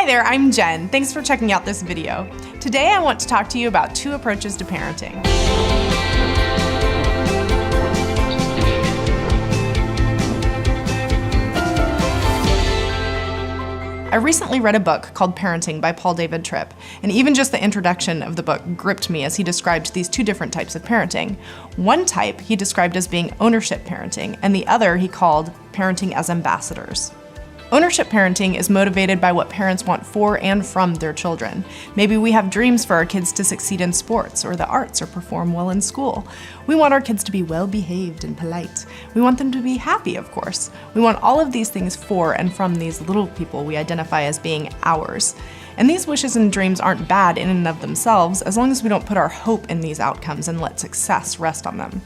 Hi there, I'm Jen. Thanks for checking out this video. Today I want to talk to you about 2 approaches to parenting. I recently read a book called Parenting by Paul David Tripp, and even just the introduction of the book gripped me as he described these 2 different types of parenting. One type he described as being ownership parenting, and the other he called parenting as ambassadors. Ownership parenting is motivated by what parents want for and from their children. Maybe we have dreams for our kids to succeed in sports or the arts or perform well in school. We want our kids to be well-behaved and polite. We want them to be happy, of course. We want all of these things for and from these little people we identify as being ours. And these wishes and dreams aren't bad in and of themselves as long as we don't put our hope in these outcomes and let success rest on them.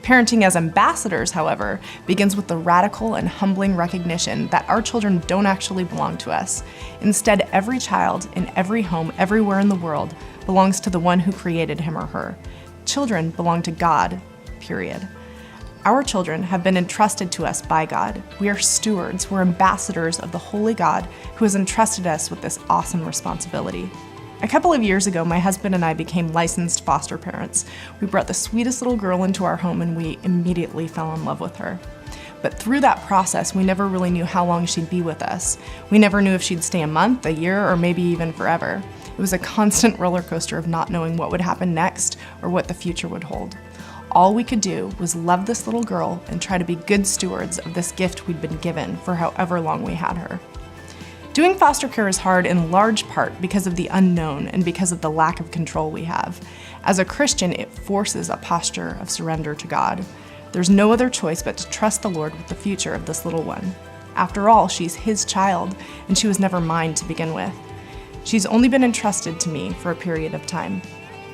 Parenting as ambassadors, however, begins with the radical and humbling recognition that our children don't actually belong to us. Instead, every child in every home everywhere in the world belongs to the one who created him or her. Children belong to God, period. Our children have been entrusted to us by God. We are stewards, we're ambassadors of the holy God who has entrusted us with this awesome responsibility. A couple of years ago, my husband and I became licensed foster parents. We brought the sweetest little girl into our home and we immediately fell in love with her. But through that process, we never really knew how long she'd be with us. We never knew if she'd stay a month, a year, or maybe even forever. It was a constant roller coaster of not knowing what would happen next or what the future would hold. All we could do was love this little girl and try to be good stewards of this gift we'd been given for however long we had her. Doing foster care is hard in large part because of the unknown and because of the lack of control we have. As a Christian, it forces a posture of surrender to God. There's no other choice but to trust the Lord with the future of this little one. After all, she's His child, and she was never mine to begin with. She's only been entrusted to me for a period of time.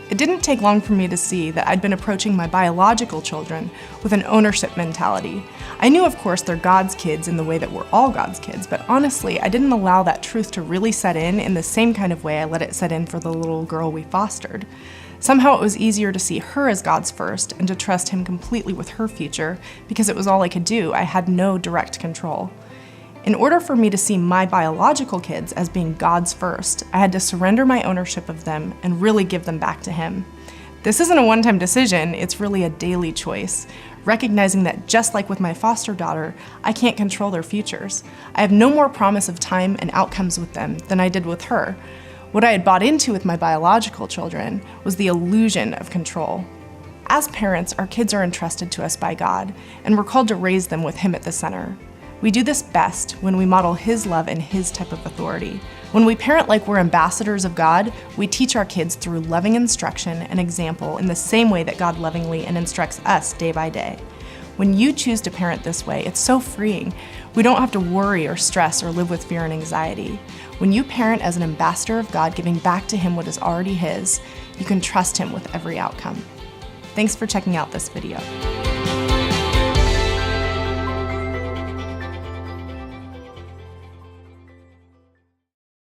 It didn't take long for me to see that I'd been approaching my biological children with an ownership mentality. I knew, of course, they're God's kids in the way that we're all God's kids, but honestly, I didn't allow that truth to really set in the same kind of way I let it set in for the little girl we fostered. Somehow it was easier to see her as God's first and to trust Him completely with her future because it was all I could do. I had no direct control. In order for me to see my biological kids as being God's first, I had to surrender my ownership of them and really give them back to Him. This isn't a one-time decision, it's really a daily choice, recognizing that just like with my foster daughter, I can't control their futures. I have no more promise of time and outcomes with them than I did with her. What I had bought into with my biological children was the illusion of control. As parents, our kids are entrusted to us by God, and we're called to raise them with Him at the center. We do this best when we model His love and His type of authority. When we parent like we're ambassadors of God, we teach our kids through loving instruction and example in the same way that God lovingly instructs us day by day. When you choose to parent this way, it's so freeing. We don't have to worry or stress or live with fear and anxiety. When you parent as an ambassador of God, giving back to Him what is already His, you can trust Him with every outcome. Thanks for checking out this video.